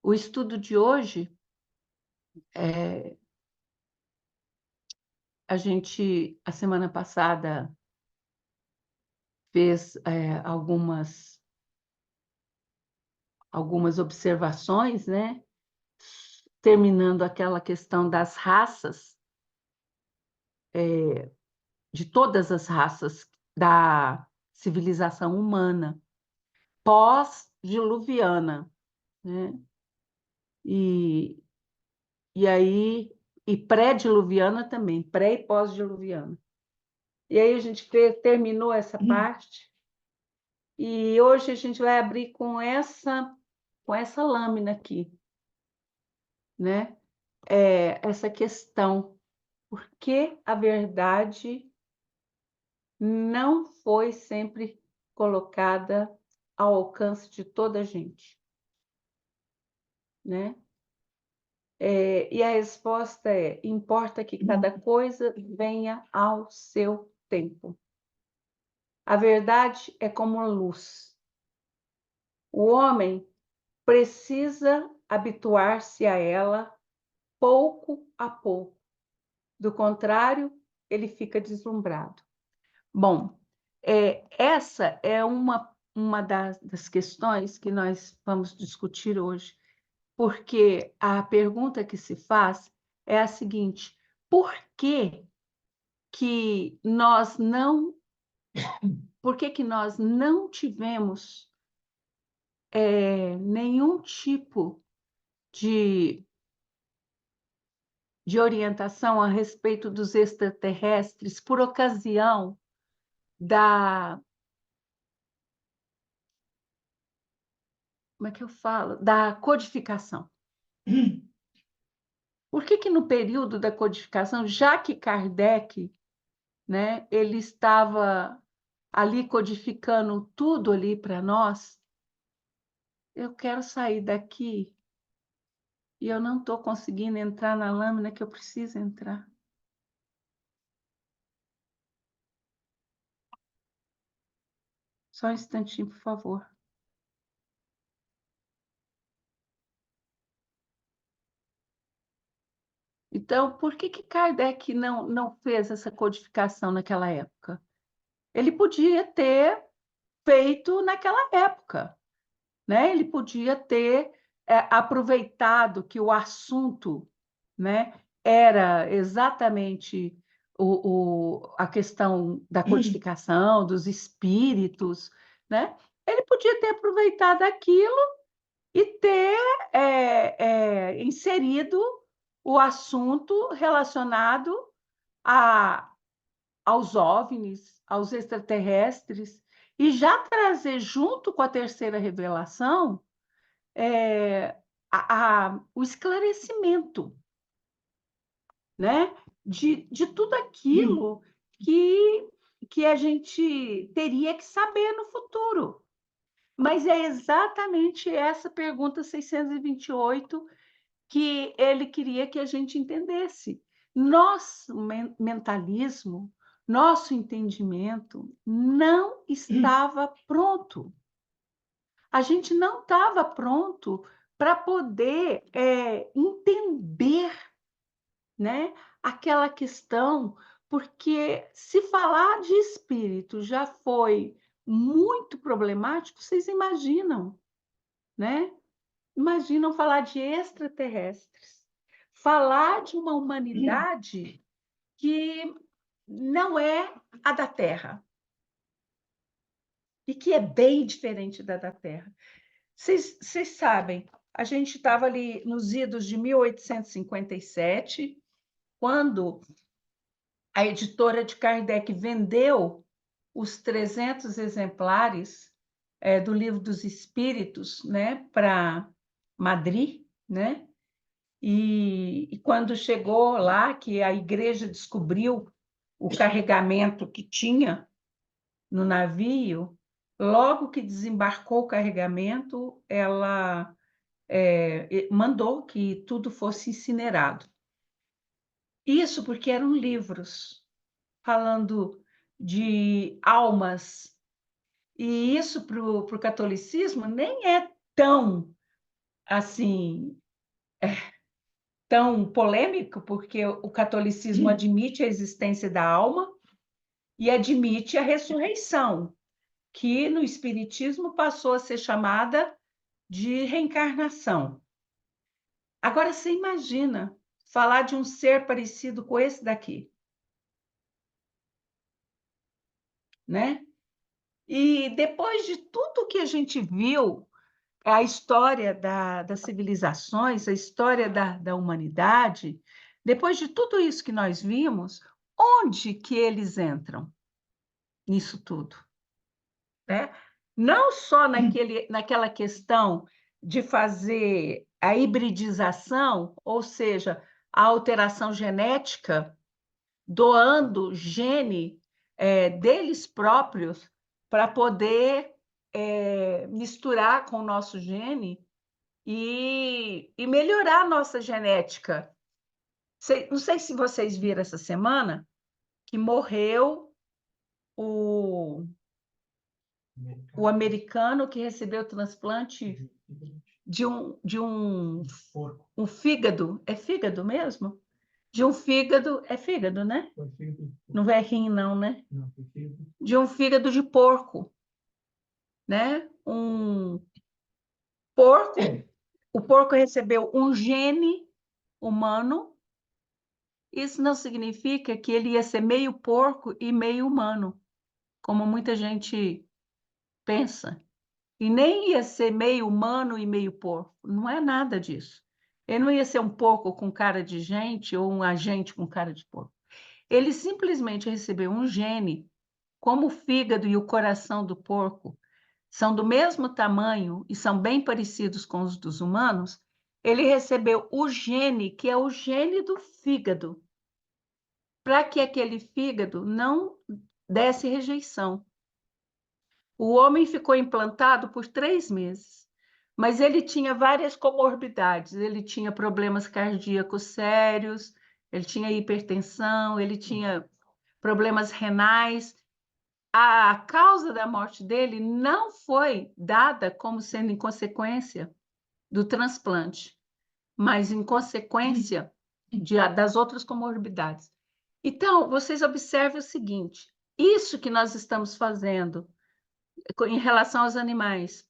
O estudo de hoje, a semana passada, fez algumas observações, né? Terminando aquela questão das raças, de todas as raças da civilização humana, pós-diluviana, né? E, e aí, e pré-diluviana também, pré e pós-diluviana. E aí a gente terminou essa parte, e hoje a gente vai abrir com essa lâmina aqui, né? Essa questão, por que a verdade não foi sempre colocada ao alcance de toda a gente, né? E a resposta é: importa que cada coisa venha ao seu tempo. A verdade é como a luz. O homem precisa habituar-se a ela pouco a pouco. Do contrário, ele fica deslumbrado. Bom, essa é uma das questões que nós vamos discutir hoje, porque a pergunta que se faz é a seguinte: por que que nós não, por que que nós não tivemos nenhum tipo de, de orientação a respeito dos extraterrestres por ocasião da, como é que eu falo? Da codificação. Por que que no período da codificação, já que Kardec, né, ele estava ali codificando tudo ali para nós, eu quero sair daqui e eu não estou conseguindo entrar na lâmina que eu preciso entrar. Só um instantinho, por favor. Então, por que que Kardec não fez essa codificação naquela época? Ele podia ter feito naquela época, né? Ele podia ter aproveitado que o assunto, né, era exatamente a questão da codificação, dos espíritos, né? Ele podia ter aproveitado aquilo e ter inserido o assunto relacionado a, aos OVNIs, aos extraterrestres, e já trazer junto com a terceira revelação é, o esclarecimento, né, de tudo aquilo que a gente teria que saber no futuro. Mas é exatamente essa pergunta 628 que ele queria que a gente entendesse. Nosso mentalismo, nosso entendimento não estava pronto. A gente não estava pronto para poder entender, né, aquela questão, porque se falar de espírito já foi muito problemático, vocês imaginam, né? Imaginam falar de extraterrestres, falar de uma humanidade que não é a da Terra e que é bem diferente da Terra. Vocês sabem, a gente estava ali nos idos de 1857, quando a editora de Kardec vendeu os 300 exemplares do Livro dos Espíritos, né, para Madrid, né? E quando chegou lá, que a igreja descobriu o carregamento que tinha no navio, logo que desembarcou o carregamento, ela mandou que tudo fosse incinerado. Isso porque eram livros falando de almas, e isso para o catolicismo nem é tão assim, tão polêmico, porque o catolicismo admite a existência da alma e admite a ressurreição, que no espiritismo passou a ser chamada de reencarnação. Agora, você imagina falar de um ser parecido com esse daqui, né? E depois de tudo que a gente viu, a história das civilizações, a história da humanidade, depois de tudo isso que nós vimos, onde que eles entram nisso tudo, né? Não só naquela questão de fazer a hibridização, ou seja, a alteração genética, doando gene deles próprios para poder misturar com o nosso gene e melhorar a nossa genética. Não sei se vocês viram essa semana que morreu o, o americano que recebeu o transplante de um fígado. É fígado mesmo? De um fígado. É fígado, né? Não é rim, não, né? De um fígado de porco, né? Um porco. O porco recebeu um gene humano. Isso não significa que ele ia ser meio porco e meio humano, como muita gente pensa. E nem ia ser meio humano e meio porco. Não é nada disso. Ele não ia ser um porco com cara de gente ou um agente com cara de porco. Ele simplesmente recebeu um gene, como o fígado e o coração do porco são do mesmo tamanho e são bem parecidos com os dos humanos. Ele recebeu o gene, que é o gene do fígado, para que aquele fígado não desse rejeição. O homem ficou implantado por 3 meses, mas ele tinha várias comorbidades. Ele tinha problemas cardíacos sérios, ele tinha hipertensão, ele tinha problemas renais. A causa da morte dele não foi dada como sendo em consequência do transplante, mas em consequência das outras comorbidades. Então, vocês observem o seguinte: isso que nós estamos fazendo em relação aos animais,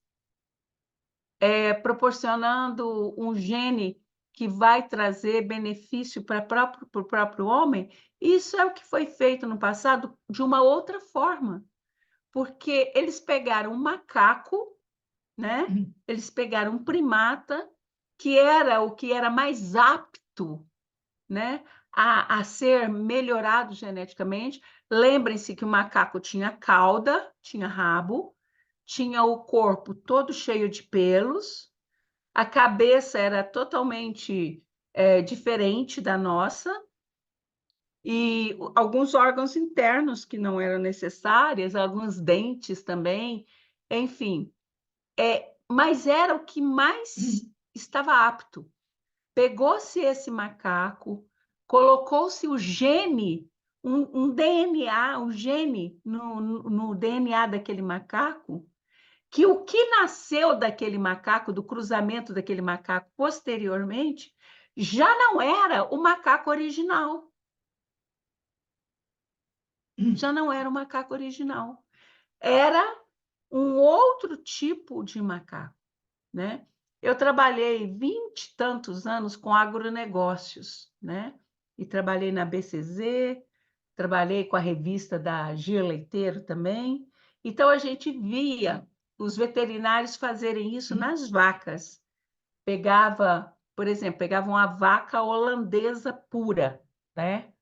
proporcionando um gene que vai trazer benefício para o próprio homem, isso é o que foi feito no passado de uma outra forma, porque eles pegaram um macaco, né? Eles pegaram um primata, que era o que era mais apto, né, a ser melhorado geneticamente. Lembrem-se que o macaco tinha cauda, tinha rabo, tinha o corpo todo cheio de pelos, a cabeça era totalmente diferente da nossa, e alguns órgãos internos que não eram necessários, alguns dentes também, enfim. Mas era o que mais estava apto. Pegou-se esse macaco, colocou-se o gene, um DNA, um gene no DNA daquele macaco, que o que nasceu daquele macaco, do cruzamento daquele macaco posteriormente, já não era o macaco original. Já não era o macaco original. Era um outro tipo de macaco, né? Eu trabalhei 20 e tantos anos com agronegócios, né? E trabalhei na BCZ, trabalhei com a revista da Gir Leiteiro também. Então, a gente via os veterinários fazerem isso nas vacas. Por exemplo, pegava uma vaca holandesa pura, né?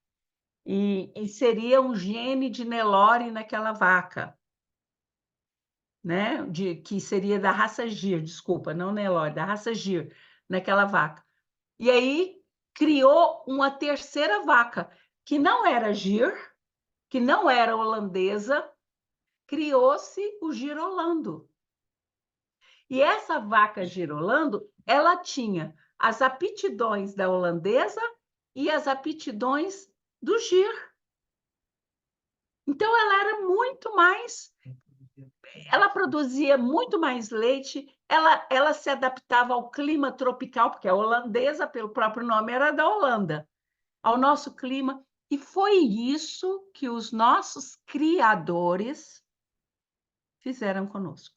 E inseria um gene de Nelore naquela vaca, né? Que seria da raça Gir, desculpa, não Nelore, da raça Gir, naquela vaca. E aí criou uma terceira vaca, que não era Gir, que não era holandesa, criou-se o girolando. E essa vaca girolando, ela tinha as aptidões da holandesa e as aptidões do gir. Então, ela era muito mais ela produzia muito mais leite, ela se adaptava ao clima tropical, porque é holandesa, pelo próprio nome, era da Holanda, ao nosso clima. E foi isso que os nossos criadores fizeram conosco.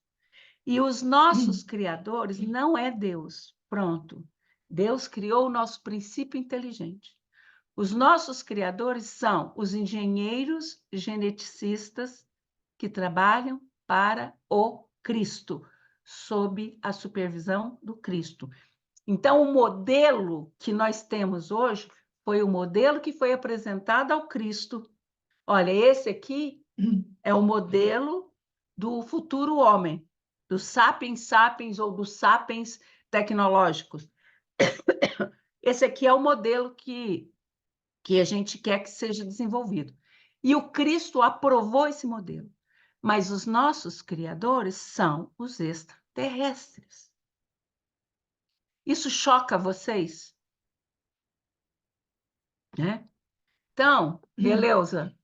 E os nossos criadores não é Deus. Pronto. Deus criou o nosso princípio inteligente. Os nossos criadores são os engenheiros geneticistas que trabalham para o Cristo, sob a supervisão do Cristo. Então, o modelo que nós temos hoje foi o modelo que foi apresentado ao Cristo. Olha, esse aqui é o modelo do futuro homem, do sapiens sapiens ou dos sapiens tecnológicos. Esse aqui é o modelo que a gente quer que seja desenvolvido. E o Cristo aprovou esse modelo. Mas os nossos criadores são os extraterrestres. Isso choca vocês? Né? Então, Beleuza,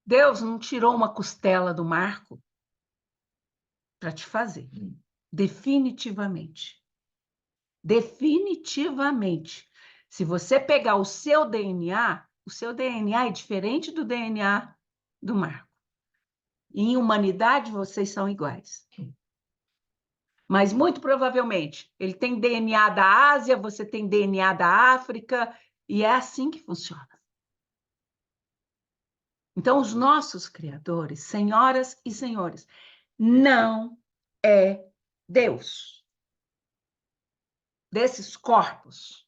Deus não tirou uma costela do Marco para te fazer. Definitivamente. Definitivamente. Se você pegar o seu DNA é diferente do DNA do Marco. Em humanidade, vocês são iguais. Mas, muito provavelmente, ele tem DNA da Ásia, você tem DNA da África, e é assim que funciona. Então, os nossos criadores, senhoras e senhores, não é Deus desses corpos.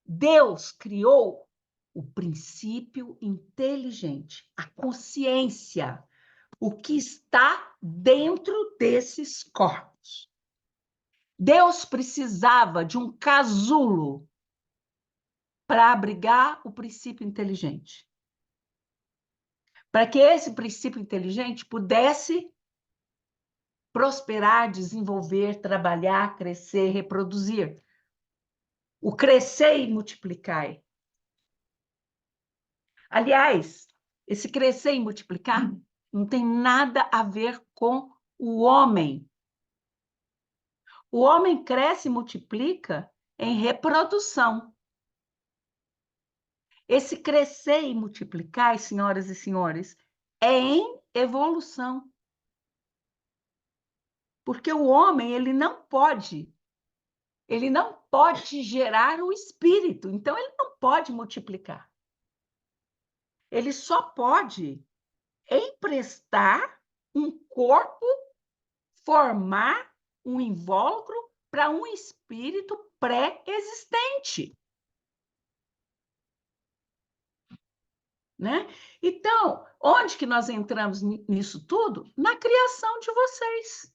Deus criou o princípio inteligente, a consciência, o que está dentro desses corpos. Deus precisava de um casulo para abrigar o princípio inteligente. Para que esse princípio inteligente pudesse prosperar, desenvolver, trabalhar, crescer, reproduzir. O crescer e multiplicar. Aliás, esse crescer e multiplicar não tem nada a ver com o homem. O homem cresce e multiplica em reprodução. Esse crescer e multiplicar, senhoras e senhores, é em evolução. Porque o homem, ele não pode gerar o espírito, então ele não pode multiplicar. Ele só pode emprestar um corpo, formar um invólucro para um espírito pré-existente. Né? Então, onde que nós entramos nisso tudo? Na criação de vocês.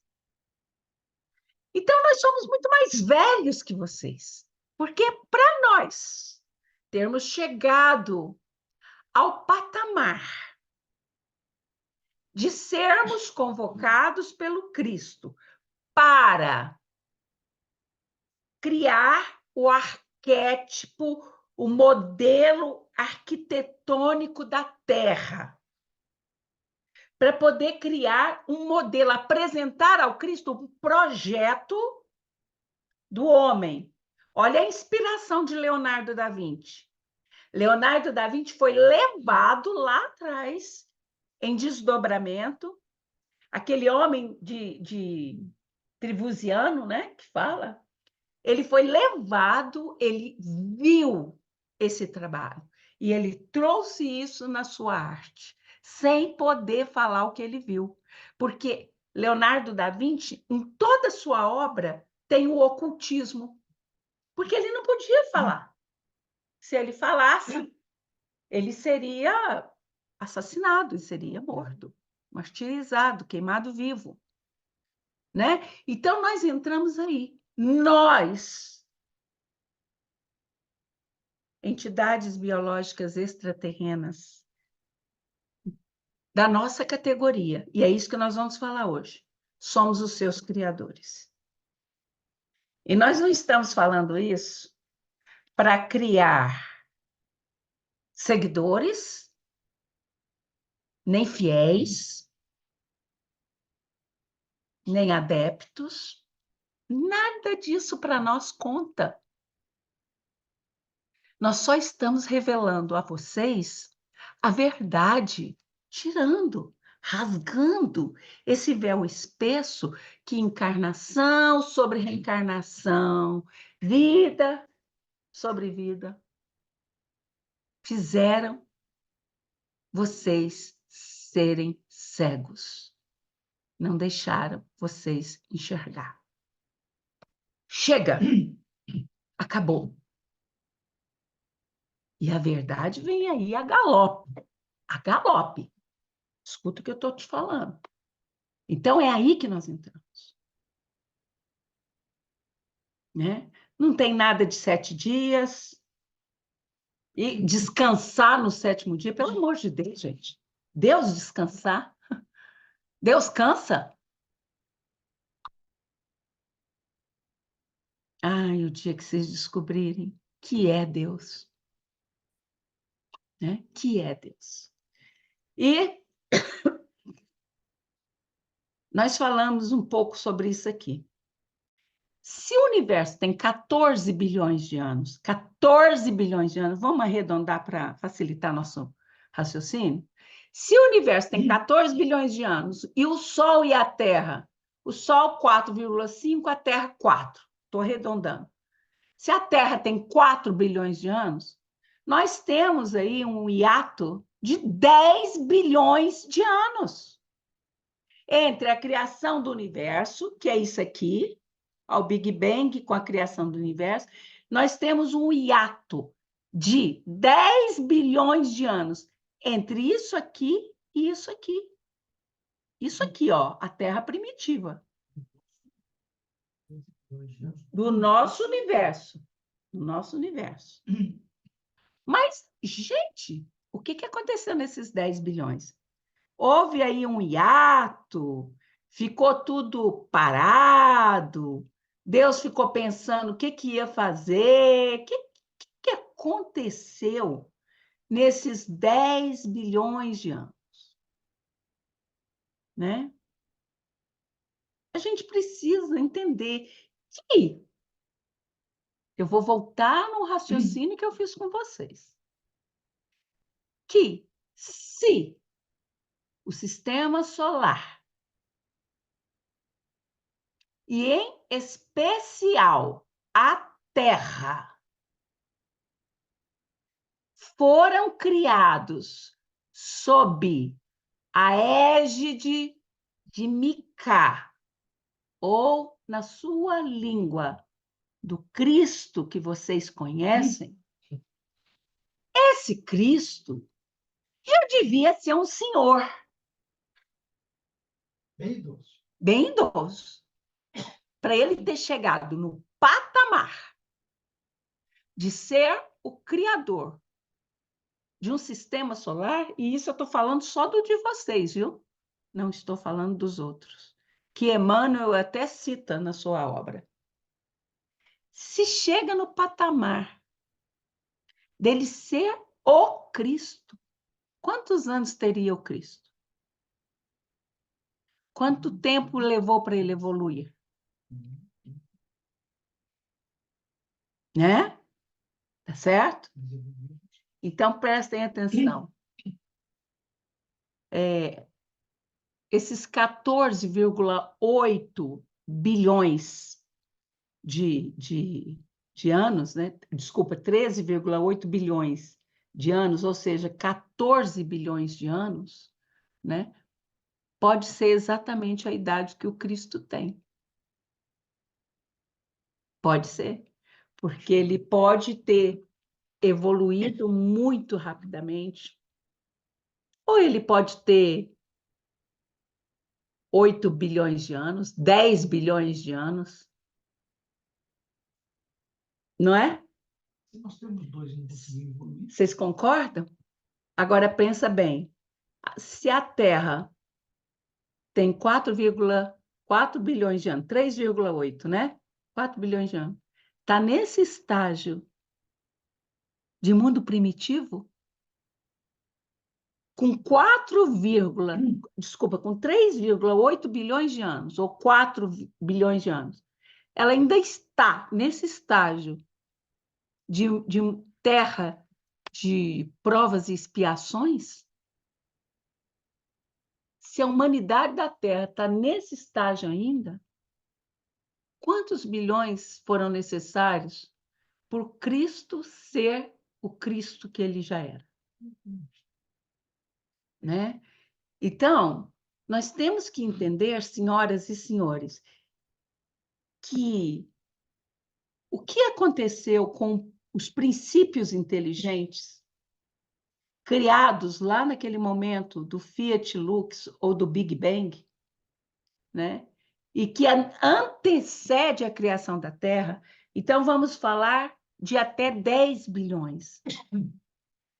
Então, nós somos muito mais velhos que vocês. Porque para nós termos chegado ao patamar de sermos convocados pelo Cristo para criar o arquétipo, o modelo arquitetônico da Terra, para poder criar um modelo, apresentar ao Cristo um projeto do homem. Olha a inspiração de Leonardo da Vinci. Leonardo da Vinci foi levado lá atrás, em desdobramento, aquele homem de Trevisan, né, que fala, ele foi levado, ele viu esse trabalho e ele trouxe isso na sua arte, sem poder falar o que ele viu. Porque Leonardo da Vinci, em toda a sua obra, tem o ocultismo, porque ele não podia falar. Se ele falasse, ele seria assassinado, ele seria morto, martirizado, queimado vivo. Né? Então, nós entramos aí. Nós, entidades biológicas extraterrenas, da nossa categoria, e é isso que nós vamos falar hoje. Somos os seus criadores. E nós não estamos falando isso para criar seguidores, nem fiéis, nem adeptos, nada disso para nós conta. Nós só estamos revelando a vocês a verdade, tirando, rasgando esse véu espesso que encarnação sobre reencarnação, vida sobre vida, fizeram vocês serem cegos. Não deixaram vocês enxergar. Chega! Acabou. E a verdade vem aí a galope. A galope. Escuta o que eu estou te falando. Então, é aí que nós entramos. Né? Não tem nada de 7 dias. E descansar no 7º dia, pelo amor de Deus, gente. Deus descansar? Deus cansa? Ai, o dia que vocês descobrirem que é Deus. Né? Que é Deus. E nós falamos um pouco sobre isso aqui. Se o universo tem 14 bilhões de anos, 14 bilhões de anos, vamos arredondar para facilitar nosso raciocínio? Se o universo tem 14 bilhões de anos e o Sol e a Terra, o Sol 4,5, a Terra 4, estou arredondando. Se a Terra tem 4 bilhões de anos, nós temos aí um hiato de 10 bilhões de anos entre a criação do universo, que é isso aqui, ao Big Bang, com a criação do universo, nós temos um hiato de 10 bilhões de anos entre isso aqui e isso aqui. Isso aqui, ó, a Terra primitiva. Do nosso universo. Do nosso universo. Mas, gente, o que aconteceu nesses 10 bilhões? Houve aí um hiato, ficou tudo parado, Deus ficou pensando o que ia fazer, o que aconteceu nesses 10 bilhões de anos, né? A gente precisa entender que eu vou voltar no raciocínio que eu fiz com vocês. Que se o sistema solar, e em especial a Terra, foram criados sob a égide de Micá, ou na sua língua, do Cristo que vocês conhecem, esse Cristo já devia ser um senhor. Bem idoso. Bem idoso. Para ele ter chegado no patamar de ser o criador de um sistema solar, e isso eu estou falando só do de vocês, viu? Não estou falando dos outros, que Emmanuel até cita na sua obra. Se chega no patamar dele ser o Cristo, quantos anos teria o Cristo? Quanto tempo levou para ele evoluir? Né? Tá certo? Então, prestem atenção. Esses 14,8 bilhões de anos, né? Desculpa, 13,8 bilhões de anos, ou seja, 14 bilhões de anos, né? Pode ser exatamente a idade que o Cristo tem. Pode ser, porque ele pode ter evoluído muito rapidamente, ou ele pode ter 8 bilhões de anos, 10 bilhões de anos, não é? Se nós temos dois e não conseguimos evoluir. Vocês concordam? Agora pensa bem, se a Terra tem 4,4 bilhões de anos, 3,8, né? 4 bilhões de anos. Está nesse estágio de mundo primitivo? com 3,8 bilhões de anos, ou 4 bilhões de anos, ela ainda está nesse estágio de terra de provas e expiações, se a humanidade da Terra está nesse estágio ainda, quantos bilhões foram necessários por Cristo ser o Cristo que ele já era? Né? Então, nós temos que entender, senhoras e senhores, que o que aconteceu com os princípios inteligentes criados lá naquele momento do Fiat Lux ou do Big Bang, né? E que antecede a criação da Terra. Então, vamos falar de até 10 bilhões.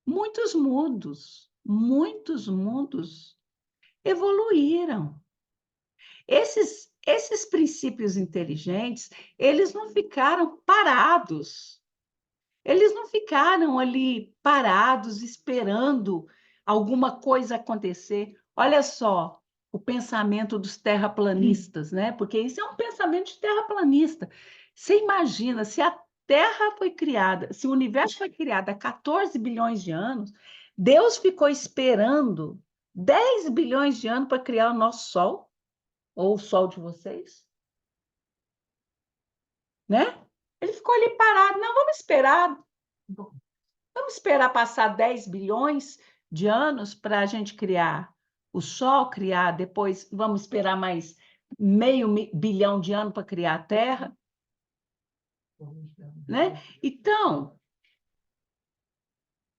Muitos mundos evoluíram. Esses princípios inteligentes, eles não ficaram parados. Eles não ficaram ali parados esperando alguma coisa acontecer. Olha só o pensamento dos terraplanistas, né? Porque isso é um pensamento de terraplanista. Você imagina, se a Terra foi criada, se o universo foi criado há 14 bilhões de anos, Deus ficou esperando 10 bilhões de anos para criar o nosso Sol, ou o Sol de vocês, né? Ele ficou ali parado. Não, vamos esperar passar 10 bilhões de anos para a gente criar o Sol, criar depois, vamos esperar mais meio bilhão de anos para criar a Terra, né? Então,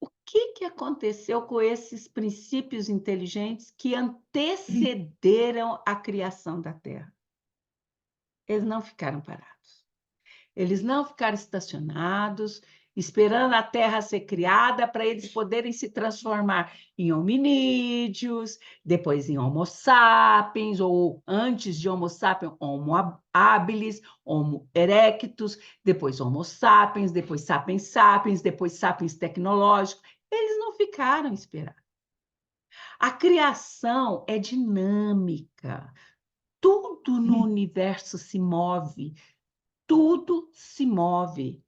o que aconteceu com esses princípios inteligentes que antecederam a criação da Terra? Eles não ficaram parados. Eles não ficaram estacionados, esperando a Terra ser criada para eles poderem se transformar em hominídeos, depois em Homo sapiens, ou antes de Homo sapiens, Homo habilis, Homo erectus, depois Homo sapiens, depois sapiens sapiens, depois sapiens tecnológicos. Eles não ficaram esperando. A criação é dinâmica. Tudo no universo se move. Tudo se move,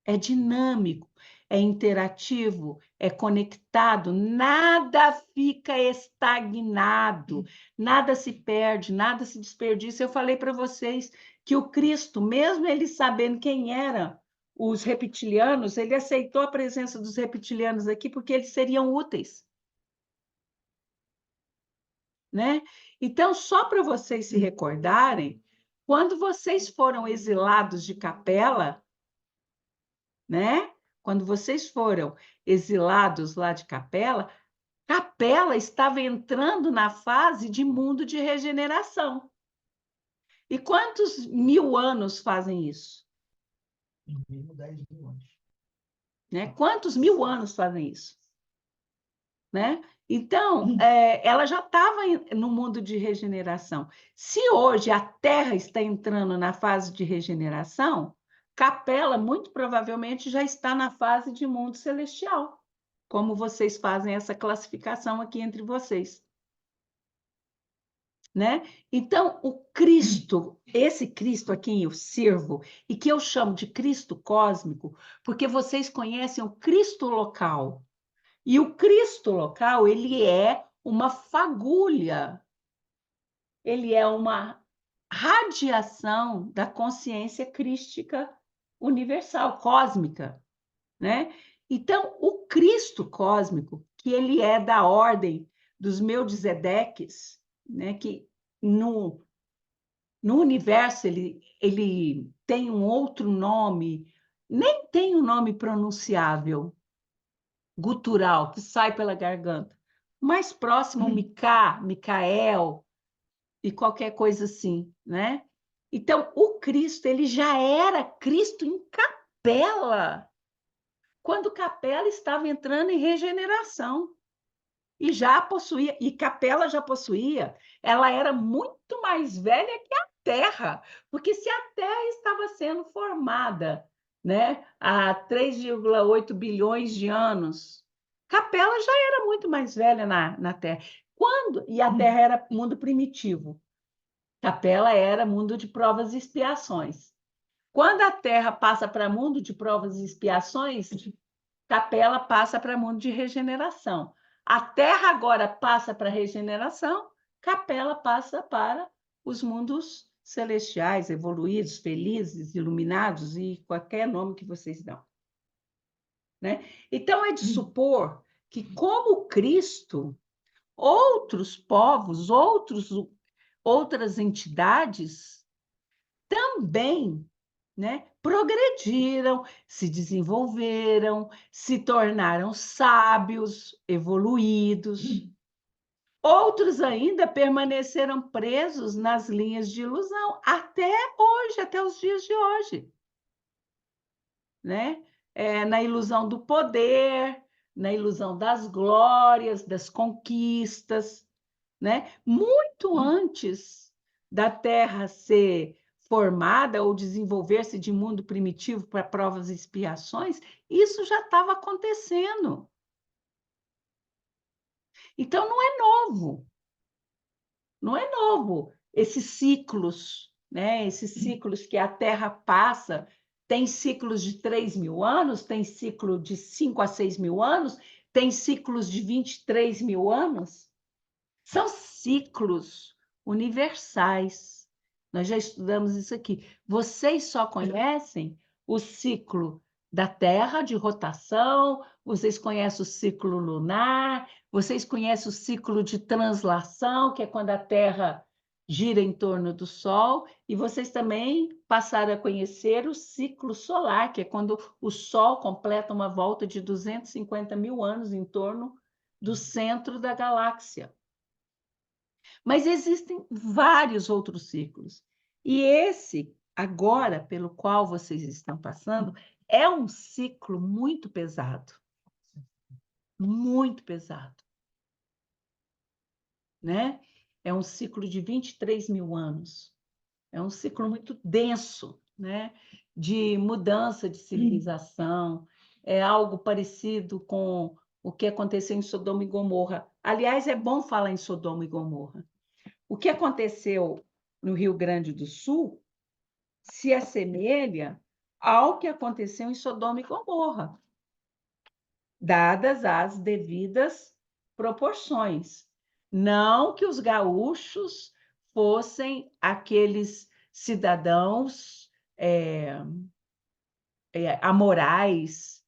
é dinâmico, é interativo, é conectado, nada fica estagnado, nada se perde, nada se desperdiça. Eu falei para vocês que o Cristo, mesmo ele sabendo quem eram os reptilianos, ele aceitou a presença dos reptilianos aqui porque eles seriam úteis, né? Então, só para vocês se recordarem, quando vocês foram exilados de Capela, né? Quando vocês foram exilados lá de Capela, Capela estava entrando na fase de mundo de regeneração. E quantos 1000 anos fazem isso? No mínimo 10.000 anos. Né? Quantos 1000 anos fazem isso? Né? Então, ela já estava no mundo de regeneração. Se hoje a Terra está entrando na fase de regeneração, Capela, muito provavelmente, já está na fase de mundo celestial, como vocês fazem essa classificação aqui entre vocês. Né? Então, o Cristo, esse Cristo a quem eu sirvo, e que eu chamo de Cristo cósmico, porque vocês conhecem o Cristo local. E o Cristo local, ele é uma fagulha, ele é uma radiação da consciência crística universal, cósmica, né? Então, o Cristo cósmico, que ele é da ordem dos Melquisedeques, né? Que no universo ele tem um outro nome, nem tem um nome pronunciável, gutural, que sai pela garganta. Mais próximo, Micael e qualquer coisa assim, né? Então, o Cristo, ele já era Cristo em Capela, quando Capela estava entrando em regeneração. E já possuía, e Capela já possuía, ela era muito mais velha que a Terra, porque se a Terra estava sendo formada, né, há 3,8 bilhões de anos, Capela já era muito mais velha na Terra. E a Terra era mundo primitivo. Capela era mundo de provas e expiações. Quando a Terra passa para mundo de provas e expiações, Capela passa para mundo de regeneração. A Terra agora passa para regeneração, Capela passa para os mundos celestiais, evoluídos, felizes, iluminados e qualquer nome que vocês dão. Né? Então, é de supor que, como Cristo, outros povos, outras entidades também, né, progrediram, se desenvolveram, se tornaram sábios, evoluídos. Outros ainda permaneceram presos nas linhas de ilusão, até hoje, até os dias de hoje. Né? Na ilusão do poder, na ilusão das glórias, das conquistas. Né? Muito antes da Terra ser formada ou desenvolver-se de mundo primitivo para provas e expiações, isso já estava acontecendo. Então, não é novo. Não é novo esses ciclos, né? Esses ciclos que a Terra passa. Tem ciclos de 3.000 anos, tem ciclo de 5 a 6 mil anos, tem ciclos de 23 mil anos. São ciclos universais. Nós já estudamos isso aqui. Vocês só conhecem o ciclo da Terra de rotação, vocês conhecem o ciclo lunar, vocês conhecem o ciclo de translação, que é quando a Terra gira em torno do Sol, e vocês também passaram a conhecer o ciclo solar, que é quando o Sol completa uma volta de 250 mil anos em torno do centro da galáxia. Mas existem vários outros ciclos. E esse, agora, pelo qual vocês estão passando, é um ciclo muito pesado. Muito pesado. Né? É um ciclo de 23 mil anos. É um ciclo muito denso, né? De mudança de civilização. É algo parecido com o que aconteceu em Sodoma e Gomorra. Aliás, é bom falar em Sodoma e Gomorra. O que aconteceu no Rio Grande do Sul se assemelha ao que aconteceu em Sodoma e Gomorra, dadas as devidas proporções. Não que os gaúchos fossem aqueles cidadãos amorais,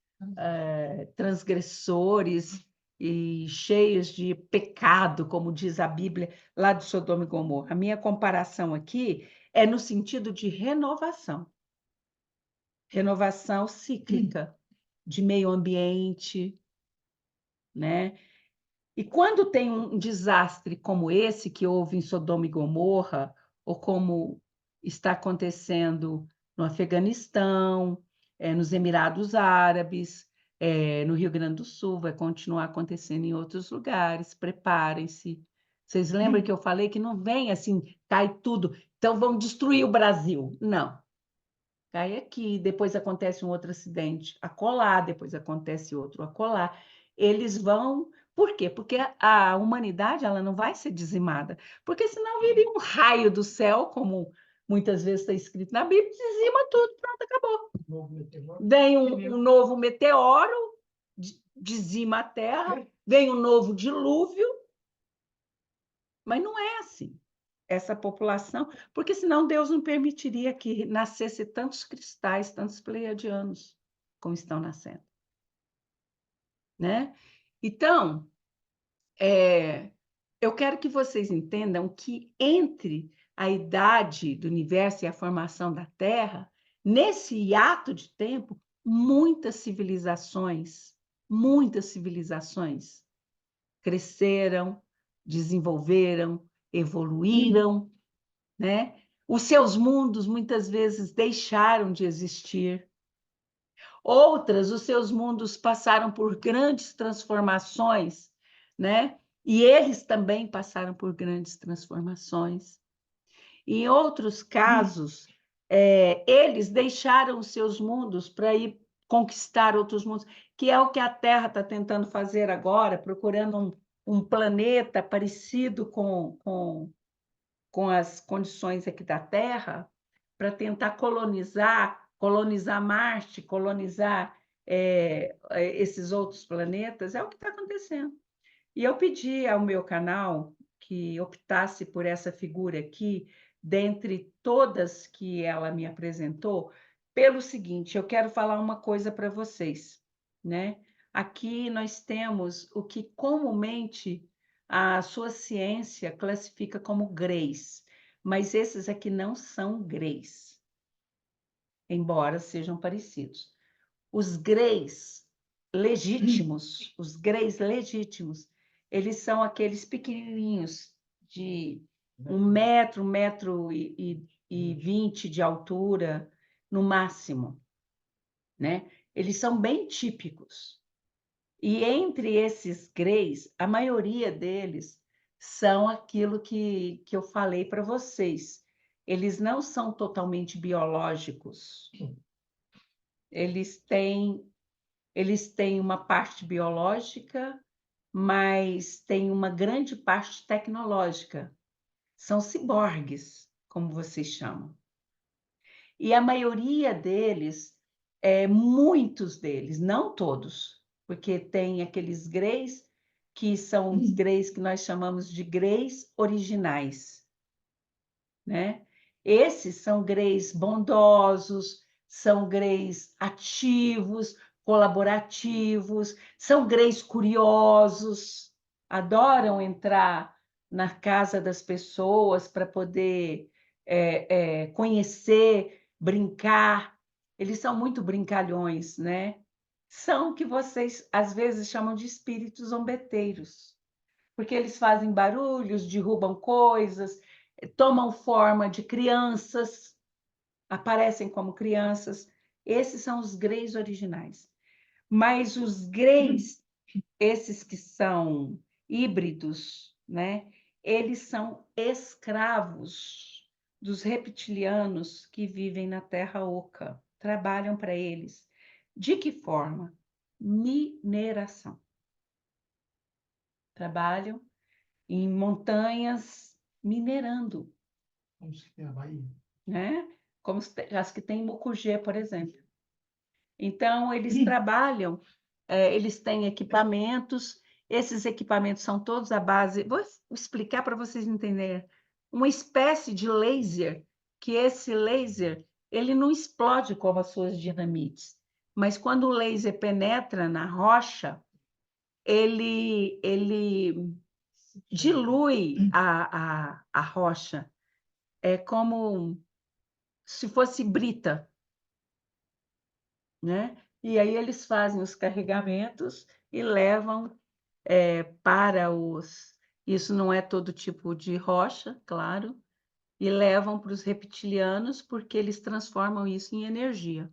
transgressores e cheios de pecado, como diz a Bíblia, lá de Sodoma e Gomorra. A minha comparação aqui é no sentido de renovação. Renovação cíclica de meio ambiente, né? E quando tem um desastre como esse que houve em Sodoma e Gomorra, ou como está acontecendo no Afeganistão, nos Emirados Árabes, no Rio Grande do Sul, vai continuar acontecendo em outros lugares, preparem-se. Vocês lembram que eu falei que não vem assim, cai tudo, então vamos destruir o Brasil. Não. Cai aqui, depois acontece um outro acidente acolá, depois acontece outro acolá. Eles vão... Por quê? Porque a humanidade ela não vai ser dizimada, porque senão viria um raio do céu, como muitas vezes está escrito na Bíblia, dizima tudo, pronto, acabou. Vem um novo meteoro, dizima a Terra, vem um novo dilúvio, mas não é assim. Essa população, porque senão Deus não permitiria que nascesse tantos cristais, tantos pleiadianos, como estão nascendo. Né? Então, eu quero que vocês entendam que entre a idade do universo e a formação da Terra, nesse hiato de tempo, muitas civilizações cresceram, desenvolveram, evoluíram, né? Os seus mundos muitas vezes deixaram de existir. Outras, os seus mundos passaram por grandes transformações, né? E eles também passaram por grandes transformações. Em outros casos, eles deixaram os seus mundos para ir conquistar outros mundos. que é o que a Terra está tentando fazer agora, procurando um planeta parecido com as condições aqui da Terra, para tentar colonizar Marte, colonizar esses outros planetas, é o que está acontecendo. E eu pedi ao meu canal que optasse por essa figura aqui, dentre todas que ela me apresentou, pelo seguinte, eu quero falar uma coisa para vocês, né? Aqui nós temos o que comumente a sua ciência classifica como greys, mas esses aqui não são greys, embora sejam parecidos. Os greys legítimos, eles são aqueles pequenininhos de 1,20 m de altura, no máximo, né? Eles são bem típicos. E entre esses greys, a maioria deles são aquilo que eu falei para vocês. Eles não são totalmente biológicos. Eles têm uma parte biológica, mas tem uma grande parte tecnológica. São ciborgues, como vocês chamam. E a maioria deles, muitos deles, não todos, porque tem aqueles greys que são os greys que nós chamamos de greys originais, né? Esses são greys bondosos, são greys ativos, colaborativos, são greys curiosos, adoram entrar na casa das pessoas para poder conhecer, brincar. Eles são muito brincalhões, né? São o que vocês às vezes chamam de espíritos zombeteiros, porque eles fazem barulhos, derrubam coisas, tomam forma de crianças, aparecem como crianças. Esses são os greys originais. Mas os greys, esses que são híbridos, né? Eles são escravos dos reptilianos que vivem na Terra Oca, trabalham para eles. De que forma? Mineração. Trabalham em montanhas minerando, Como se tem a Bahia. né? Como as que tem em Mucugê, por exemplo. Então, eles trabalham, eles têm equipamentos, esses equipamentos são todos à base... Vou explicar para vocês entenderem. Uma espécie de laser, que esse laser, ele não explode como as suas dinamites, mas quando o laser penetra na rocha, ele dilui a rocha. É como se fosse brita, né? E aí eles fazem os carregamentos e levam para os... Isso não é todo tipo de rocha, claro, e levam para os reptilianos porque eles transformam isso em energia.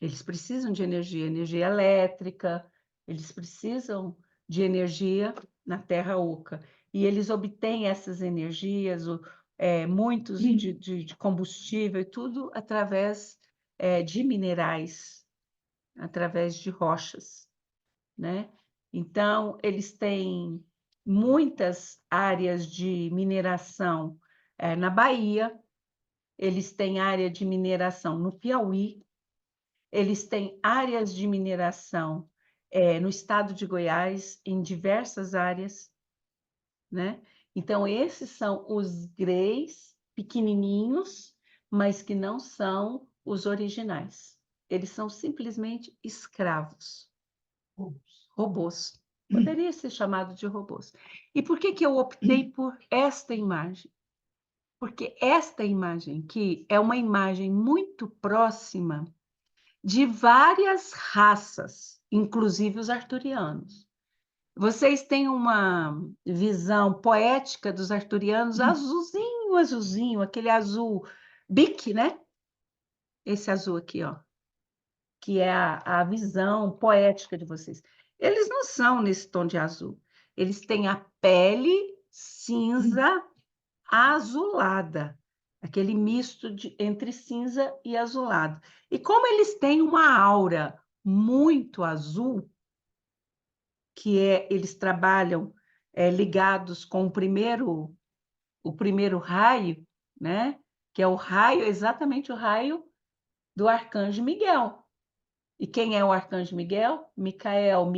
Eles precisam de energia elétrica, eles precisam de energia na Terra Oca. E eles obtêm essas energias, muitos de combustível e tudo através de minerais, através de rochas, né? Então, eles têm muitas áreas de mineração na Bahia, eles têm área de mineração no Piauí, eles têm áreas de mineração no estado de Goiás, em diversas áreas, né? Então, esses são os greys pequenininhos, mas que não são os originais. Eles são simplesmente escravos, robôs. Poderia ser chamado de robôs. E por que eu optei por esta imagem? Porque esta imagem aqui é uma imagem muito próxima de várias raças, inclusive os arturianos. Vocês têm uma visão poética dos arturianos, azulzinho, azulzinho, aquele azul bique, né? Esse azul aqui, ó, que é a visão poética de vocês. Eles não são nesse tom de azul. Eles têm a pele cinza azulada, aquele misto entre cinza e azulado. E como eles têm uma aura muito azul, que eles trabalham ligados com o primeiro raio, né? Que é o raio, exatamente o raio do arcanjo Miguel. E quem é o arcanjo Miguel? Micael,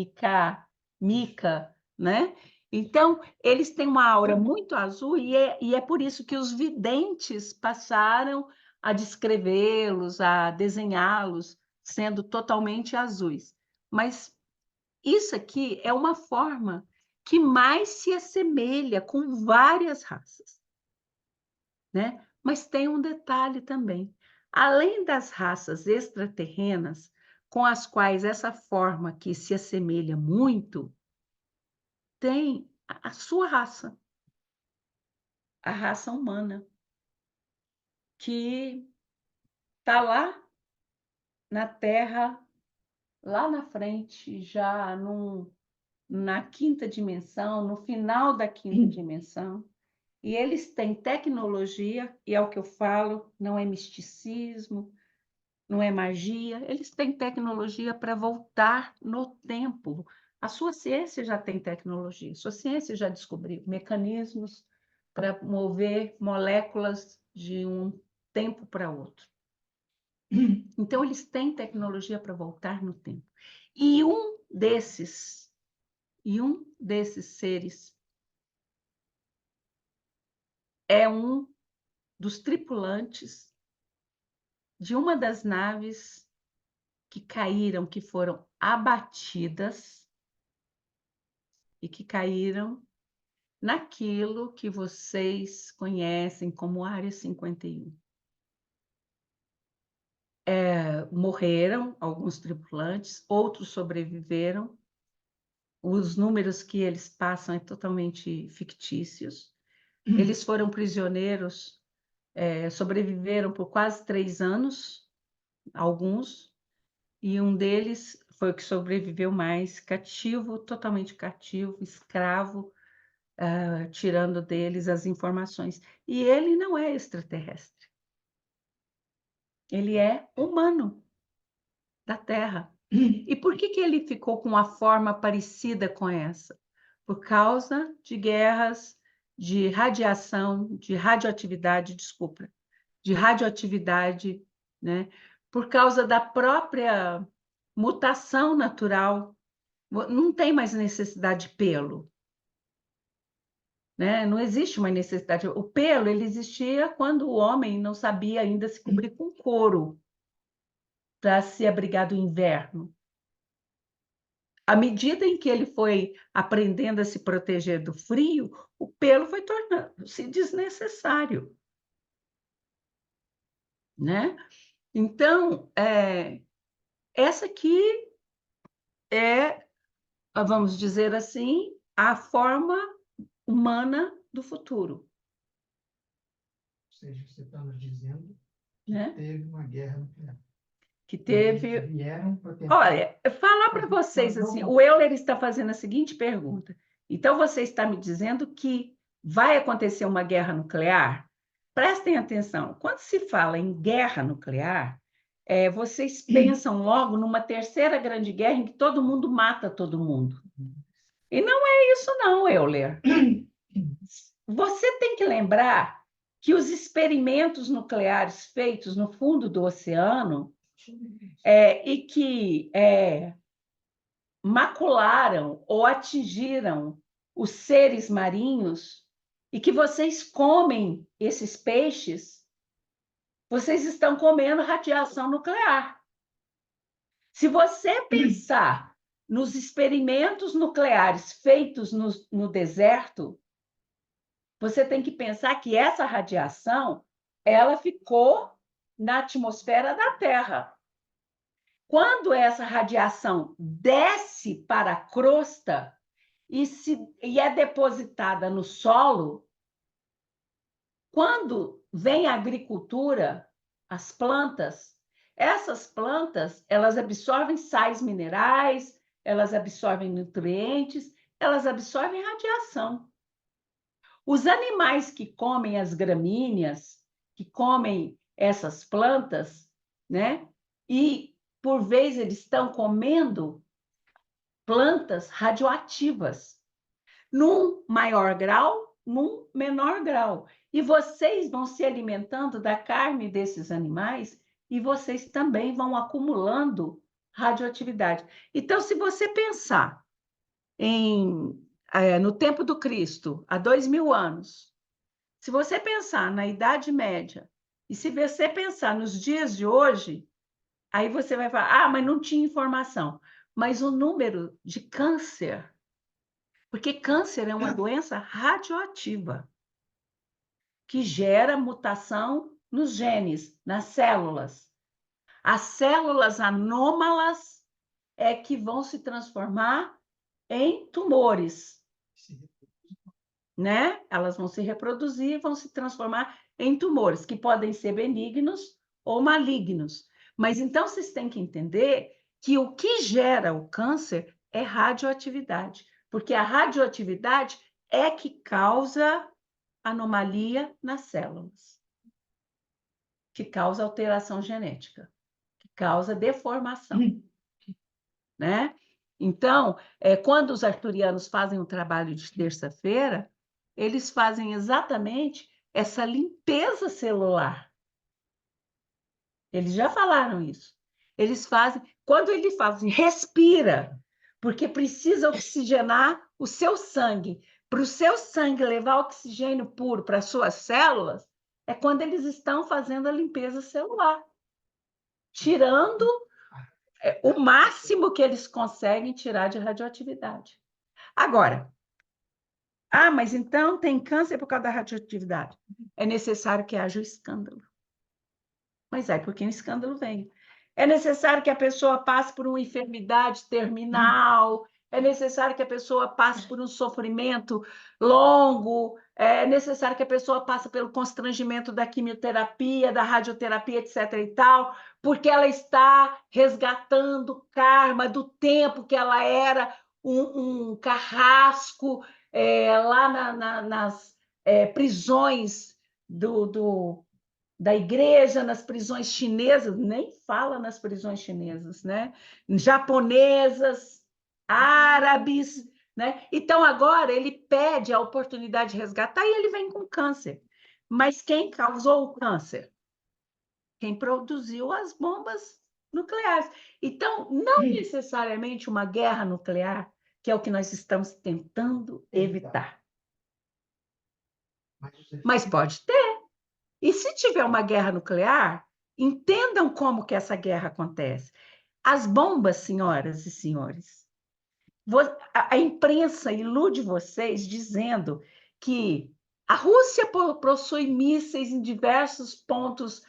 Mica, né? Então, eles têm uma aura muito azul e é por isso que os videntes passaram a descrevê-los, a desenhá-los, sendo totalmente azuis. Mas isso aqui é uma forma que mais se assemelha com várias raças, né? Mas tem um detalhe também. Além das raças extraterrenas, com as quais essa forma aqui se assemelha muito, tem a sua raça, a raça humana, que está lá na Terra, lá na frente, já na quinta dimensão, no final da quinta dimensão. E eles têm tecnologia, e é o que eu falo, não é misticismo, não é magia, eles têm tecnologia para voltar no tempo. A sua ciência já tem tecnologia, a sua ciência já descobriu mecanismos para mover moléculas de um tempo para outro. Então, eles têm tecnologia para voltar no tempo. E um desses seres é um dos tripulantes de uma das naves que caíram, que foram abatidas e que caíram naquilo que vocês conhecem como Área 51. Morreram alguns tripulantes, outros sobreviveram. Os números que eles passam é totalmente fictícios. Eles foram prisioneiros, sobreviveram por quase 3 anos, alguns, e um deles foi o que sobreviveu mais, cativo, totalmente cativo, escravo, tirando deles as informações. E ele não é extraterrestre. Ele é humano da Terra. E por que ele ficou com uma forma parecida com essa? Por causa de guerras, de radiação, de radioatividade, desculpa, de radioatividade, né? Por causa da própria mutação natural. Não tem mais necessidade de pelo, né? Não existe uma necessidade. O pelo ele existia quando o homem não sabia ainda se cobrir com couro para se abrigar do inverno. À medida em que ele foi aprendendo a se proteger do frio, o pelo foi tornando-se desnecessário, né? Então, essa aqui é, vamos dizer assim, a forma humana do futuro. Ou seja, você está nos dizendo que Né? teve uma guerra nuclear. Que teve. Vieram para tentar... Olha, falar para vocês assim, o Euler está fazendo a seguinte pergunta. Então, você está me dizendo que vai acontecer uma guerra nuclear? Prestem atenção, quando se fala em guerra nuclear, vocês pensam logo numa terceira grande guerra em que todo mundo mata todo mundo. E não é isso não, Euler. Você tem que lembrar que os experimentos nucleares feitos no fundo do oceano e que macularam ou atingiram os seres marinhos e que vocês comem esses peixes, vocês estão comendo radiação nuclear. Se você pensar nos experimentos nucleares feitos no deserto, você tem que pensar que essa radiação ela ficou na atmosfera da Terra. Quando essa radiação desce para a crosta e é depositada no solo, quando vem a agricultura, as plantas, essas plantas, elas absorvem sais minerais, elas absorvem nutrientes, elas absorvem radiação. Os animais que comem as gramíneas, que comem essas plantas, né? E por vez, eles estão comendo plantas radioativas, num maior grau, num menor grau. E vocês vão se alimentando da carne desses animais e vocês também vão acumulando radioatividade. Então, se você pensar no tempo do Cristo, há 2000 anos, se você pensar na Idade Média, e se você pensar nos dias de hoje, aí você vai falar, mas não tinha informação. Mas o número de câncer, porque câncer é uma doença radioativa, que gera mutação nos genes, nas células. As células anômalas é que vão se transformar em tumores, né? Elas vão se reproduzir, vão se transformar em tumores, que podem ser benignos ou malignos. Mas então vocês têm que entender que o que gera o câncer é radioatividade, porque a radioatividade é que causa anomalia nas células, que causa alteração genética, que causa deformação, né? Então, quando os arturianos fazem um trabalho de terça-feira, eles fazem exatamente essa limpeza celular. Eles já falaram isso. Eles fazem, quando eles fazem, respira, porque precisa oxigenar o seu sangue. Para o seu sangue levar oxigênio puro para as suas células, é quando eles estão fazendo a limpeza celular, tirando o máximo que eles conseguem tirar de radioatividade. Agora, mas então tem câncer por causa da radioatividade. É necessário que haja o escândalo. Mas é porque um escândalo vem. É necessário que a pessoa passe por uma enfermidade terminal, é necessário que a pessoa passe por um sofrimento longo, é necessário que a pessoa passe pelo constrangimento da quimioterapia, da radioterapia, etc. e tal, porque ela está resgatando o karma do tempo que ela era um carrasco lá nas prisões da igreja, nas prisões chinesas, nem fala nas prisões chinesas, né? Japonesas, árabes, né? Então agora ele pede a oportunidade de resgatar e ele vem com câncer. Mas quem causou o câncer? Quem produziu as bombas nucleares. Então, não necessariamente uma guerra nuclear, que é o que nós estamos tentando evitar. Mas pode ter. E se tiver uma guerra nuclear, entendam como que essa guerra acontece. As bombas, senhoras e senhores, a imprensa ilude vocês dizendo que a Rússia possui mísseis em diversos pontos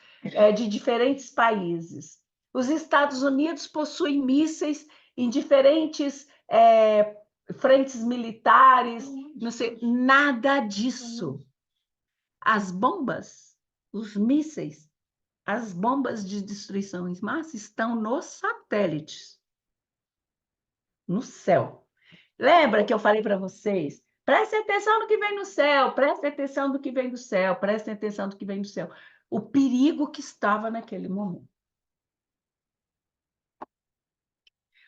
de diferentes países. Os Estados Unidos possuem mísseis em diferentes frentes militares, não sei, nada disso. As bombas, os mísseis, as bombas de destruição em massa estão nos satélites, no céu. Lembra que eu falei para vocês? Prestem atenção no que vem no céu, prestem atenção no que vem do céu, prestem atenção no que vem do céu. O perigo que estava naquele momento.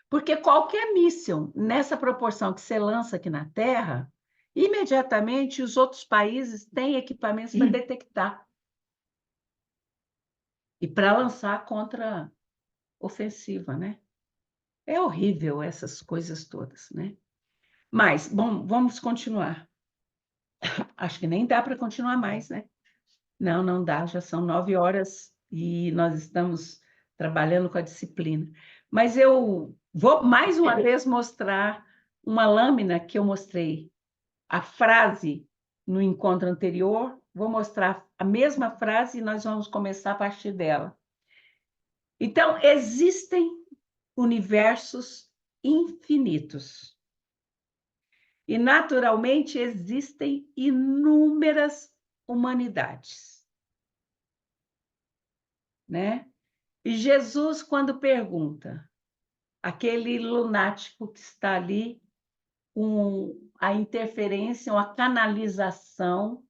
Porque qualquer míssil, nessa proporção que você lança aqui na Terra, imediatamente os outros países têm equipamentos para detectar. E para lançar contra-ofensiva, né? É horrível essas coisas todas, né? Mas, bom, vamos continuar. Acho que nem dá para continuar mais, né? Não, não dá, já são 9 horas e nós estamos trabalhando com a disciplina. Mas eu vou mais uma vez mostrar uma lâmina que eu mostrei, a frase no encontro anterior, vou mostrar a mesma frase e nós vamos começar a partir dela. Então, existem universos infinitos. E, naturalmente, existem inúmeras humanidades, né? E Jesus, quando pergunta, aquele lunático que está ali, com a interferência, uma canalização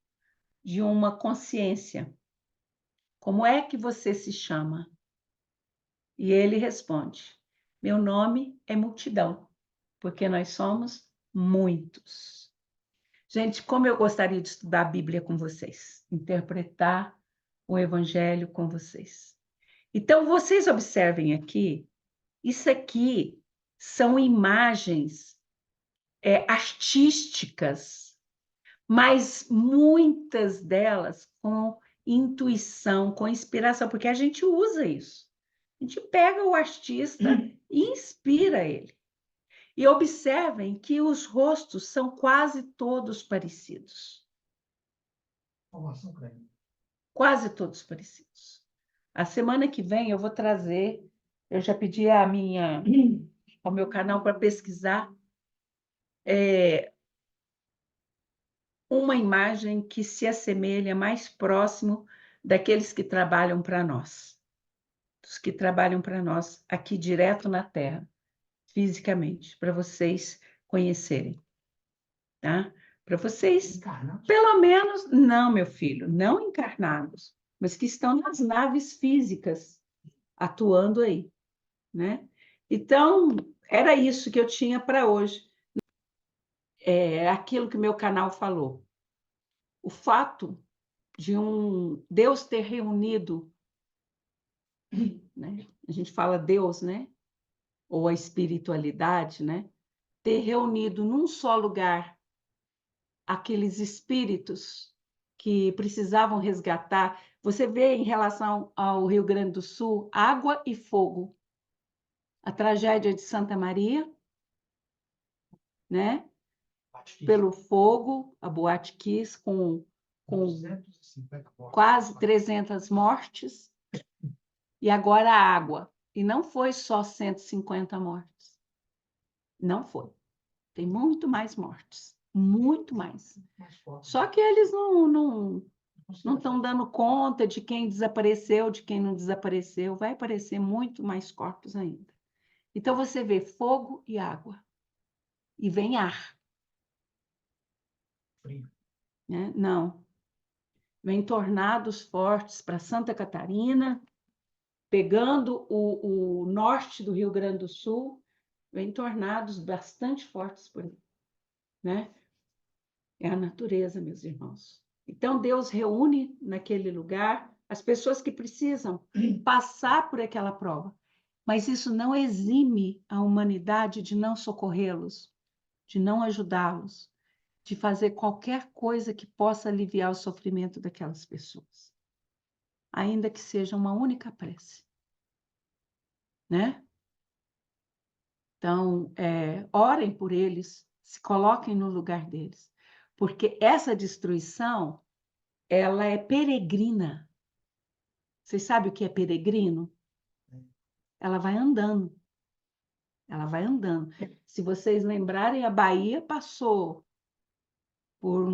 de uma consciência. Como é que você se chama? E ele responde: meu nome é multidão, porque nós somos muitos. Gente, como eu gostaria de estudar a Bíblia com vocês, interpretar o Evangelho com vocês. Então, vocês observem aqui, isso aqui são imagens artísticas, mas muitas delas com intuição, com inspiração, porque a gente usa isso. A gente pega o artista e inspira ele. E observem que os rostos são quase todos parecidos. Quase todos parecidos. A semana que vem eu vou trazer, eu já pedi ao meu canal para pesquisar uma imagem que se assemelha mais próximo daqueles que trabalham para nós, dos que trabalham para nós aqui direto na Terra, fisicamente, para vocês conhecerem, tá? Para vocês, Encarnados? pelo menos, não, meu filho, não encarnados, mas que estão nas naves físicas, atuando aí, né? Então, era isso que eu tinha para hoje. Aquilo que meu canal falou. O fato de Deus ter reunido, né? A gente fala Deus, né? Ou a espiritualidade, né? Ter reunido num só lugar aqueles espíritos que precisavam resgatar. Você vê em relação ao Rio Grande do Sul, água e fogo. A tragédia de Santa Maria, né? Pelo fogo, a Boate Kiss, com 250 mortes. quase 300 mortes, e agora a água. E não foi só 150 mortes. Não foi. Tem muito mais mortes. Muito mais. Só que eles não estão dando conta de quem desapareceu, de quem não desapareceu. Vai aparecer muito mais corpos ainda. Então, você vê fogo e água. E vem ar. Frio. Né? Não. Vem tornados fortes para Santa Catarina, pegando o norte do Rio Grande do Sul, vem tornados bastante fortes por aí, né? É a natureza, meus irmãos. Então, Deus reúne naquele lugar as pessoas que precisam passar por aquela prova, mas isso não exime a humanidade de não socorrê-los, de não ajudá-los, de fazer qualquer coisa que possa aliviar o sofrimento daquelas pessoas, ainda que seja uma única prece, né? Então, orem por eles, se coloquem no lugar deles, porque essa destruição, ela é peregrina. Vocês sabem o que é peregrino? Ela vai andando. Ela vai andando. Se vocês lembrarem, a Bahia passou por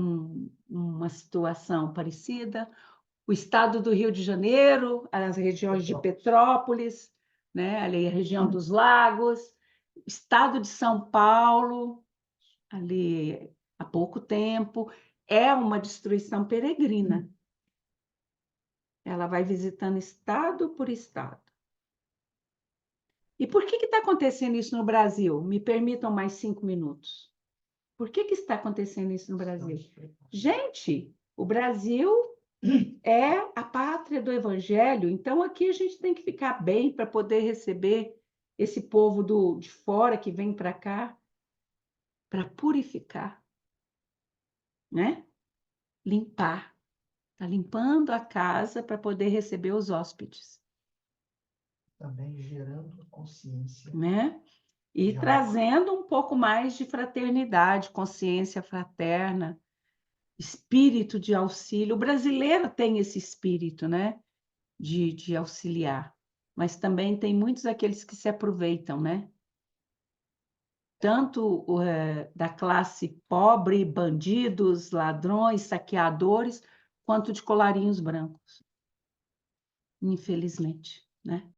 uma situação parecida, o estado do Rio de Janeiro, as regiões de Petrópolis, né? Ali a região dos lagos, o estado de São Paulo, ali há pouco tempo, é uma destruição peregrina. Ela vai visitando estado por estado. E por que está acontecendo isso no Brasil? Me permitam mais 5 minutos. Por que está acontecendo isso no Brasil? Gente, o Brasil é a pátria do Evangelho, então aqui a gente tem que ficar bem para poder receber esse povo de fora que vem para cá, para purificar, né? Limpar. Está limpando a casa para poder receber os hóspedes. Também gerando consciência. Né? E trazendo um pouco mais de fraternidade, consciência fraterna, espírito de auxílio. O brasileiro tem esse espírito, né? De auxiliar, mas também tem muitos aqueles que se aproveitam, né? Tanto da classe pobre, bandidos, ladrões, saqueadores, quanto de colarinhos brancos. Infelizmente, né?